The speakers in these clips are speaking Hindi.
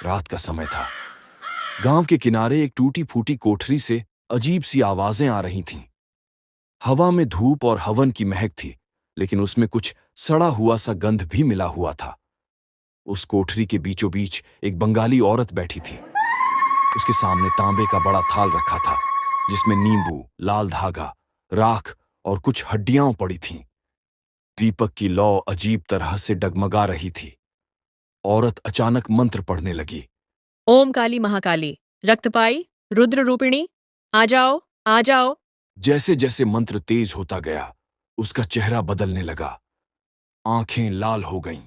रात का समय था। गांव के किनारे एक टूटी फूटी कोठरी से अजीब सी आवाजें आ रही थीं। हवा में धूप और हवन की महक थी, लेकिन उसमें कुछ सड़ा हुआ सा गंध भी मिला हुआ था। उस कोठरी के बीचों बीच एक बंगाली औरत बैठी थी। उसके सामने तांबे का बड़ा थाल रखा था, जिसमें नींबू, लाल धागा, राख और कुछ हड्डियां पड़ी थीं। दीपक की लौ अजीब तरह से डगमगा रही थी। औरत अचानक मंत्र पढ़ने लगी। ओम काली महाकाली, रक्तपाई, रुद्र रूपिणी, आ जाओ, आ जाओ। जैसे जैसे मंत्र तेज होता गया, उसका चेहरा बदलने लगा। आंखें लाल हो गईं,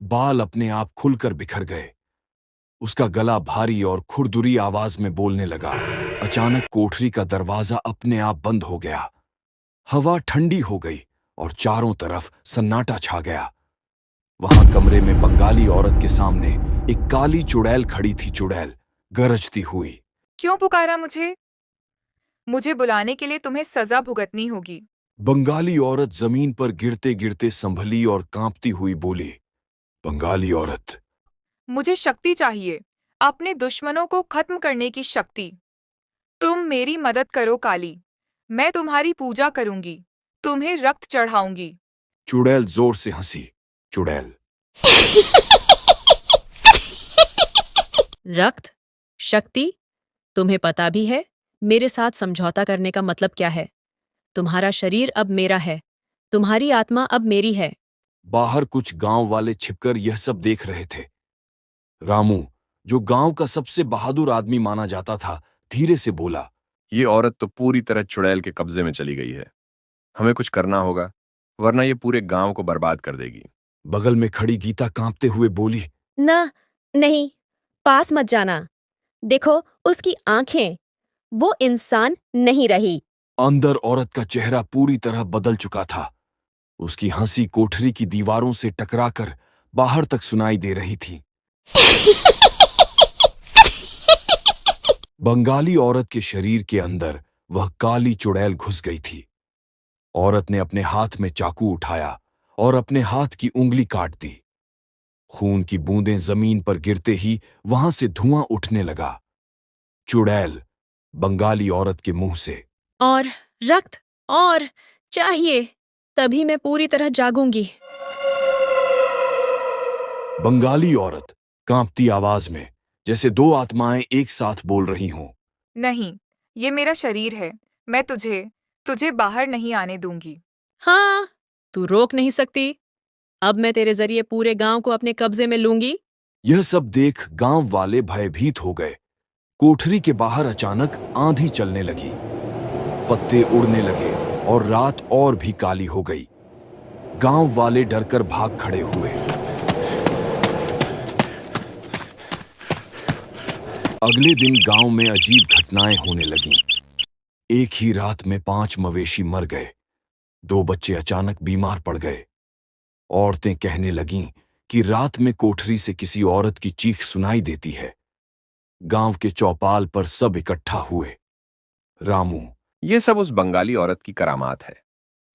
बाल अपने आप खुलकर बिखर गए। उसका गला भारी और खुरदुरी आवाज में बोलने लगा। अचानक कोठरी का दरवाजा अपने आप बंद हो गया। हवा ठंडी हो गई और चारों तरफ सन्नाटा छा गया। वहां कमरे में बंगाली औरत के सामने एक काली चुड़ैल खड़ी थी। चुड़ैल गरजती हुई, क्यों पुकारा मुझे? मुझे बुलाने के लिए तुम्हें सजा भुगतनी होगी। बंगाली औरत जमीन पर गिरते गिरते संभली और कांपती हुई बोली। बंगाली औरत, मुझे शक्ति चाहिए, अपने दुश्मनों को खत्म करने की शक्ति। तुम मेरी मदद करो काली। मैं तुम्हारी पूजा करूंगी, तुम्हें रक्त चढ़ाऊंगी। चुड़ैल जोर से हंसी। चुड़ैल, रक्त, शक्ति, तुम्हें पता भी है मेरे साथ समझौता करने का मतलब क्या है? तुम्हारा शरीर अब मेरा है, तुम्हारी आत्मा अब मेरी है। बाहर कुछ गांव वाले छिपकर यह सब देख रहे थे। रामू, जो गांव का सबसे बहादुर आदमी माना जाता था, धीरे से बोला। ये औरत तो पूरी तरह चुड़ैल के कब्जे में चली गई है। हमें कुछ करना होगा, वरना ये पूरे गांव को बर्बाद कर देगी। बगल में खड़ी गीता कांपते हुए बोली। ना, नहीं, पास मत जाना। देखो उसकी आंखें, वो इंसान नहीं रही। अंदर औरत का चेहरा पूरी तरह बदल चुका था। उसकी हंसी कोठरी की दीवारों से टकराकर बाहर तक सुनाई दे रही थी। बंगाली औरत के शरीर के अंदर वह काली चुड़ैल घुस गई थी। औरत ने अपने हाथ में चाकू उठाया और अपने हाथ की उंगली काट दी। खून की बूंदें जमीन पर गिरते ही वहां से धुआं उठने लगा। चुड़ैल बंगाली औरत के मुंह से। और रक्त, और चाहिए, तभी मैं पूरी तरह जागूंगी। बंगाली औरत कांपती आवाज में, जैसे दो आत्माएं एक साथ बोल रही हों। नहीं, ये मेरा शरीर है। मैं तुझे तुझे बाहर नहीं आने दूंगी। हाँ, तू रोक नहीं सकती। अब मैं तेरे जरिए पूरे गांव को अपने कब्जे में लूंगी। यह सब देख गांव वाले भयभीत हो गए। कोठरी के बाहर अचानक आंधी चलने लगी, पत्ते उड़ने लगे और रात और भी काली हो गई। गांव वाले डरकर भाग खड़े हुए। अगले दिन गांव में अजीब घटनाएं होने लगीं। एक ही रात में 5 मवेशी मर गए। 2 बच्चे अचानक बीमार पड़ गए। औरतें कहने लगीं कि रात में कोठरी से किसी औरत की चीख सुनाई देती है। गांव के चौपाल पर सब इकट्ठा हुए। रामू, ये सब उस बंगाली औरत की करामात है।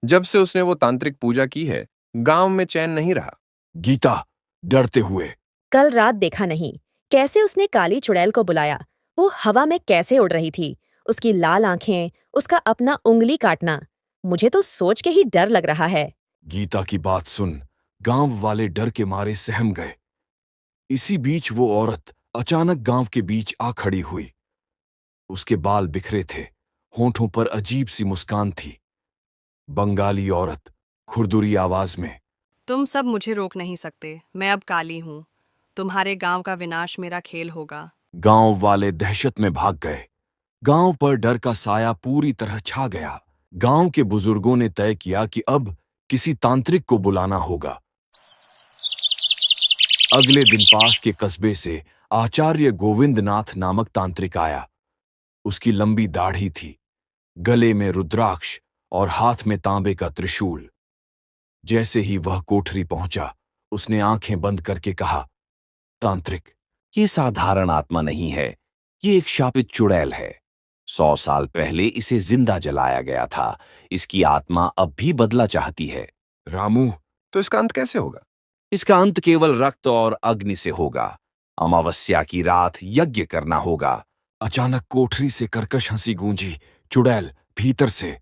जब से उसने वो तांत्रिक पूजा की है, गांव में चैन नहीं रहा। गीता डरते हुए। कल रात देखा नहीं कैसे उसने काली चुड़ैल को बुलाया। वो हवा में कैसे उड़ रही थी, उसकी लाल आंखें, उसका अपना उंगली काटना। मुझे तो सोच के ही डर लग रहा है। गीता की बात सुन गांव वाले डर के मारे सहम गए। इसी बीच वो औरत अचानक गांव के बीच आ खड़ी हुई। उसके बाल बिखरे थे, होठों पर अजीब सी मुस्कान थी। बंगाली औरत खुरदुरी आवाज में। तुम सब मुझे रोक नहीं सकते। मैं अब काली हूँ। तुम्हारे गांव का विनाश मेरा खेल होगा। गांव वाले दहशत में भाग गए। गांव पर डर का साया पूरी तरह छा गया। गांव के बुजुर्गों ने तय किया कि अब किसी तांत्रिक को बुलाना होगा। अगले दिन पास के कस्बे से आचार्य गोविंदनाथ नामक तांत्रिक आया। उसकी लंबी दाढ़ी थी, गले में रुद्राक्ष और हाथ में तांबे का त्रिशूल। जैसे ही वह कोठरी पहुंचा, उसने आंखें बंद करके कहा, तांत्रिक, ये साधारण आत्मा नहीं है, ये एक शापित चुड़ैल है। 100 साल पहले इसे जिंदा जलाया गया था। इसकी आत्मा अब भी बदला चाहती है। रामू, तो इसका अंत कैसे होगा? इसका अंत केवल रक्त और अग्नि से होगा। अमावस्या की रात यज्ञ करना होगा। अचानक कोठरी से कर्कश हंसी गूंजी। चुड़ैल भीतर से।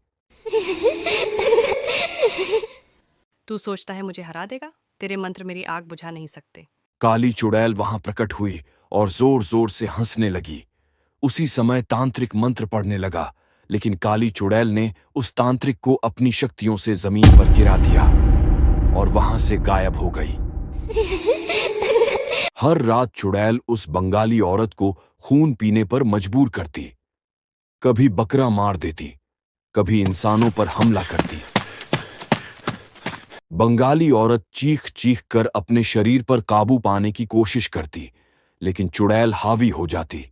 तू सोचता है मुझे हरा देगा? तेरे मंत्र मेरी आग बुझा नहीं सकते। काली चुड़ैल वहां प्रकट हुई और जोर जोर से हंसने लगी। उसी समय तांत्रिक मंत्र पढ़ने लगा, लेकिन काली चुड़ैल ने उस तांत्रिक को अपनी शक्तियों से जमीन पर गिरा दिया और वहां से गायब हो गई। हर रात चुड़ैल उस बंगाली औरत को खून पीने पर मजबूर करती। कभी बकरा मार देती, कभी इंसानों पर हमला करती। बंगाली औरत चीख चीख कर अपने शरीर पर काबू पाने की कोशिश करती, लेकिन चुड़ैल हावी हो जाती।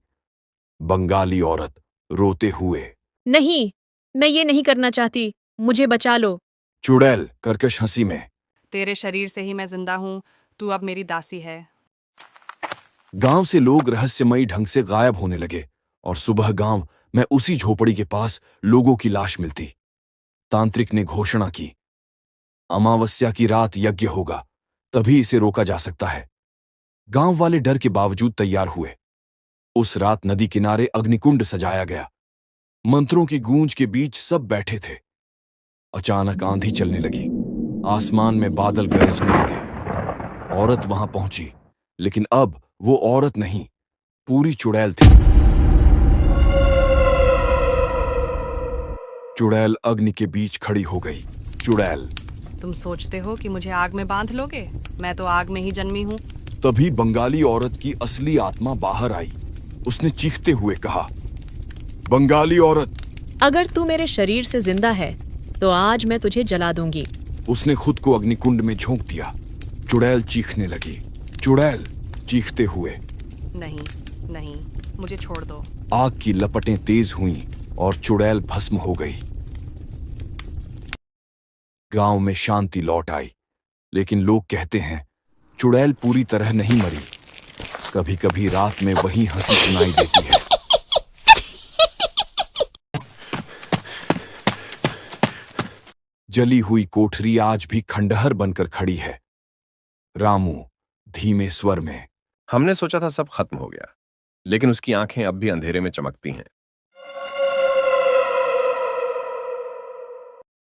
बंगाली औरत रोते हुए, नहीं, मैं ये नहीं करना चाहती, मुझे बचा लो। चुड़ैल कर्कश हंसी में, तेरे शरीर से ही मैं जिंदा हूँ, तू अब मेरी दासी है। गांव से लोग रहस्यमयी ढंग से गायब होने लगे और सुबह गांव में उसी झोपड़ी के पास लोगों की लाश मिलती। तांत्रिक ने घोषणा की, अमावस्या की रात यज्ञ होगा, तभी इसे रोका जा सकता है। गांव वाले डर के बावजूद तैयार हुए। उस रात नदी किनारे अग्निकुंड सजाया गया। मंत्रों की गूंज के बीच सब बैठे थे। अचानक आंधी चलने लगी, आसमान में बादल गरजने लगे। औरत वहां पहुंची, लेकिन अब वो औरत नहीं, पूरी चुड़ैल थी। चुड़ैल अग्नि के बीच खड़ी हो गई। चुड़ैल, तुम सोचते हो कि मुझे आग में बांध लोगे? मैं तो आग में ही जन्मी हूँ। तभी बंगाली औरत की असली आत्मा बाहर आई। उसने चीखते हुए कहा, बंगाली औरत, अगर तू मेरे शरीर से जिंदा है तो आज मैं तुझे जला दूंगी। उसने खुद को अग्निकुंड में झोंक दिया। चुड़ैल चीखने लगी। चुड़ैल चीखते हुए, नहीं नहीं, मुझे छोड़ दो। आग की लपटें तेज हुईं और चुड़ैल भस्म हो गई। गांव में शांति लौट आई, लेकिन लोग कहते हैं चुड़ैल पूरी तरह नहीं मरी। कभी कभी रात में वही हंसी सुनाई देती है। जली हुई कोठरी आज भी खंडहर बनकर खड़ी है। रामू धीमे स्वर में, हमने सोचा था सब खत्म हो गया, लेकिन उसकी आंखें अब भी अंधेरे में चमकती हैं।